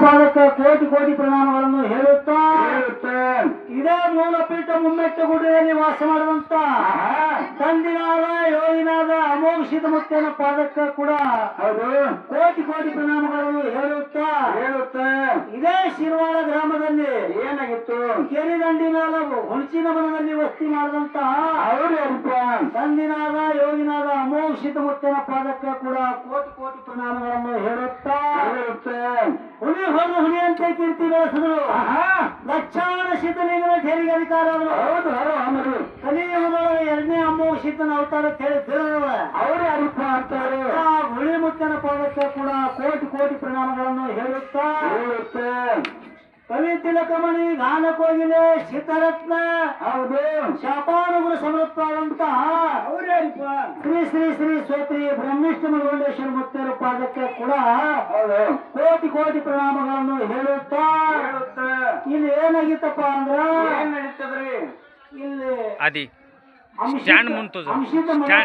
ಪಾದಕ್ಕೆ ಕೋಟಿ ಕೋಟಿ ಪ್ರಣಾಮಗಳನ್ನು ಹೇಳುತ್ತಾ ಇದೇ ಮೂಲಪೀಠ ಮುಮ್ಮೆಟ್ಟಗುಡ್ಡದಲ್ಲಿ ವಾಸ ಮಾಡುವಂತ ತಂದಿನಾದ ಯೋಗಿನಾದ ಅಮೋಘಿತ ಮುತ್ತನ ಪಾದಕ್ಕೆ ಕೂಡ ಕೋಟಿ ಕೋಟಿ ಪ್ರಣಾಮಗಳನ್ನು ಹೇಳುತ್ತಾ ಇದೇ ಶಿರ್ವಾಳ ಗ್ರಾಮದಲ್ಲಿ ಏನಾಗಿತ್ತು ಕೆರೆದಂಡಿ ಮೇಲೆ ಹುಣಚಿನ ಮನದಲ್ಲಿ ವಸ್ತಿ ಮಾಡಿದಂತ ತಂದಿನಾದ ಯೋಗಿನಾದ ಅಮೋಘಿತ ಮುತ್ತನ ಪಾದಕ್ಕೆ ಕೂಡ ಕೋಟಿ ಕೋಟಿ ಪ್ರಣಾಮಗಳನ್ನು ಹೇಳುತ್ತಾ ಹುಲಿ ಹೊರದು ಹುಲಿ ಅಂತ ಕೀರ್ತಿ ಬೆಳೆಸಿದ್ರು ಲಕ್ಷಾನ ಶೀತಲಿಂಗನ ಠೇರಿಗೆ ಅಧಿಕಾರ ಆದರು ಕಲಿಯುಗದೊಳಗೆ ಎರಡನೇ ಅಮೋಘಿತನ ಅವತಾರ ಅಂತ ಹೇಳಿ ತಿಳಿದವ ಅವರೇ ಅಲ್ಪ ಅಂತಾರೆ ಹುಳಿ ಮುತ್ತನ ಪಾದಕ್ಕೆ ಕೂಡ ಕೋಟಿ ಕೋಟಿ ಪ್ರಣಾಮಗಳನ್ನು ಹೇಳುತ್ತಾ ಕವಿ ತಿಲಕಮಣಿ ಗಾನ ಕೋಗಿಲೆ ಶೀತರತ್ನ ಹೌದು ಶಾಪಾನುಗುರು ಸಮೃದ್ಧವಾದಂತ ಶ್ರೀ ಶ್ರೀ ಶ್ರೀ ಶ್ರೋತ್ರಿ ಬ್ರಹ್ಮಿಷ್ಠ ಮಲಗೊಂಡೇಶ್ವರ ಮುತ್ತೇರ ಪಾದಕ್ಕೆ ಕೂಡ ಕೋಟಿ ಕೋಟಿ ಪ್ರಣಾಮಗಳನ್ನು ಹೇಳುತ್ತಾ ಇಲ್ಲಿ ಏನಾಗಿತ್ತಪ್ಪ ಅಂದ್ರ ಏನ್ ನಡೀತದ್ರಿ ಇಲ್ಲಿ आदि स्टैंड मुंतो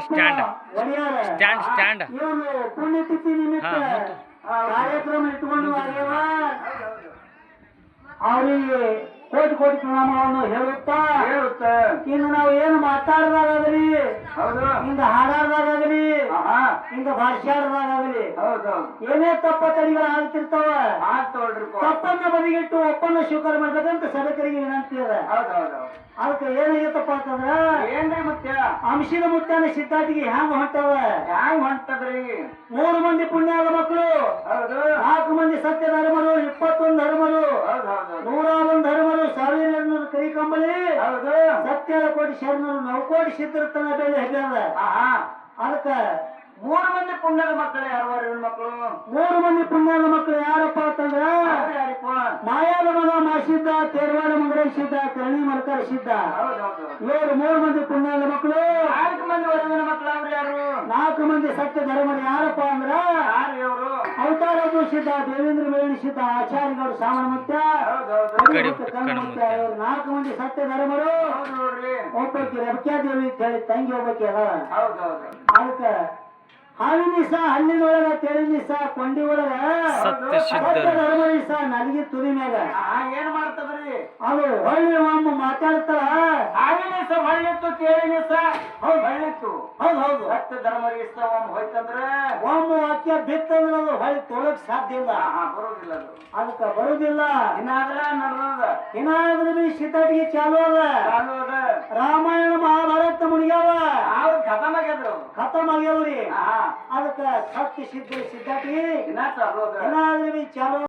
स्टैंड ಇವನು ಪುಣ್ಯತಿಥಿ ನಿಮಿತ್ತ ಕಾರ್ಯಕ್ರಮ ಇಟ್ಕೊಂಡು ಅವರಿಗೆ ಕೋಟಿ ಕೋಟಿ ಪ್ರಣಾಮಗಳನ್ನು ಹೇಳುತ್ತಾ ಇನ್ನು ನಾವು ಏನು ಮಾತಾಡದಾಗಲಿ ಹಿಂಗ ಹಾಡಾಡದಾಗಲಿ ಹಿಂಗ ಭಾಷಾಡದಾಗಲಿ ಏನೇ ತಪ್ಪ ತಡಿಗಳು ಆಗ್ತಿರ್ತಾವ ತಪ್ಪನ್ನ ಬದಿಗಿಟ್ಟು ಒಪ್ಪನ್ನ ಸ್ವೀಕಾರ ಮಾಡ್ಬೇಕಂತ ಸದಕರಿಗೆ ವಿನಂತಿ ಅದ ಅದಕ್ಕೆ ಏನಾಗೈತಪ್ಪ ಅಂತಂದ್ರ ಏನ್ರಿ ಮುತ್ಯ ಅಂಶಿನ ಮುತ್ತನ ಸಿದ್ಧಾಟಿಗೆ ಹ್ಯಾಂಗ ಹೊಂಟದ್ರಿ 3 ಮಂದಿ ಪುಣ್ಯಾದ ಮಕ್ಕಳು 4 ಮಂದಿ ಸತ್ಯ ಧರ್ಮರು 21 ಧರ್ಮರು 101 ಧರ್ಮರು 1000 ಕರಿಕಂಬಳಿ ಸತ್ಯ ಕೋಟಿ ಶರಣರು 9 ಕೋಟಿ ಸಿದ್ಧರ್ತನ ಬೆಲೆ ಹೆಗ್ಗದ ಅದಕ್ಕೆ 3 ಮಂದಿ ಪುಣ್ಯದ ಮಕ್ಕಳು ಯಾರು ಮಕ್ಕಳು 3 ಮಂದಿ ಪುಣ್ಯದ ಮಕ್ಕಳು ಯಾರಪ್ಪ ಅಂತಂದ್ರ ಮಾಯಾದ ಮಗ ಮಾಸಿದ್ದ ತೇರವಾಡ ಮಂಗರ ಸಿದ್ದ ಕರ್ಣಿ ಮಲ್ಕರ ಸಿದ್ದ ಇವರು 3 ಮಂದಿ ಪುಣ್ಯದ ಮಕ್ಕಳು 4 ಮಂದಿ ವರದನ ಮಕ್ಕಳು ಅವ್ರು ಯಾರು 4 ಮಂದಿ ಸತ್ಯ ಧರ್ಮರು ಯಾರಪ್ಪ ಅಂದ್ರ ಅವತಾರ ಸಿದ್ದ ದೇವೇಂದ್ರ ಬೇಣಿ ಸಿದ್ದ ಆಚಾರ್ಯಗೌಡ ಸಾಮನ ಮುತ್ಯ ಇವರು 4 ಮಂದಿ ಸತ್ಯ ಧರ್ಮರು ಒಬ್ಬಕ್ಕೆ ರಬಕ್ಯಾದೇವಿ ಅಂತ ಹೇಳಿ ತಂಗಿ ಒಬ್ಬಕ್ಕೆ ಅದ ಅದಕ್ಕೆ ಹಾವಿನಿಸ ಹಲ್ಲಿನೊಳಗ ತೆಳಿನಿಸ ಕೊಂಡಿ ಒಳಗ ಧರ್ಮನಿಸ ನಲ್ಗಿ ತುದಿ ಮ್ಯಾಗ ಏನ್ ಮಾಡ್ತದ್ರಿ ಅದು ಹೊಳ್ಳಿ ಒಮ್ಮ ಮಾತಾಡ್ತಾರ ಹಾವಿನಿಸ ಹೊಳ್ಳಿತ್ತು ತೇಳಿನಿಸ ಹೊಳ್ಳಿತ್ತು ಹೌದು ಸತ್ಯ ಧರ್ಮರಿಸ ಹೋಯ್ತಂದ್ರೆ ಒಮ್ಮ ವಾಕ್ಯ ಬಿತ್ತಂದ್ರೆ ಅದು ಹೊಳ್ಳಿ ತೊಳಕ್ ಸಾಧ್ಯ ಇಲ್ಲ ಬರೋದಿಲ್ಲ ಅದು ಅದಕ್ಕ ಬರುದಿಲ್ಲ ಇನ್ನಾದ್ರೆ ಬಿ ಸಿತಾಟಿಗೆ ಚಾಲು ಅದ ರಾಮಾಯಣ ಮಹಾಭಾರತ ಮುಣಿಗ್ಯಾವ ಖತಮ್ ಆಗ್ಯಾವ್ರಿ ಅದಕ್ಕ ಸತ್ಯ ಸಿದ್ಧ ಸಿದ್ಧಾಟಿ ಇನ್ನ ಚಾಲು ಏನಾದ್ರೂ ಚಾಲು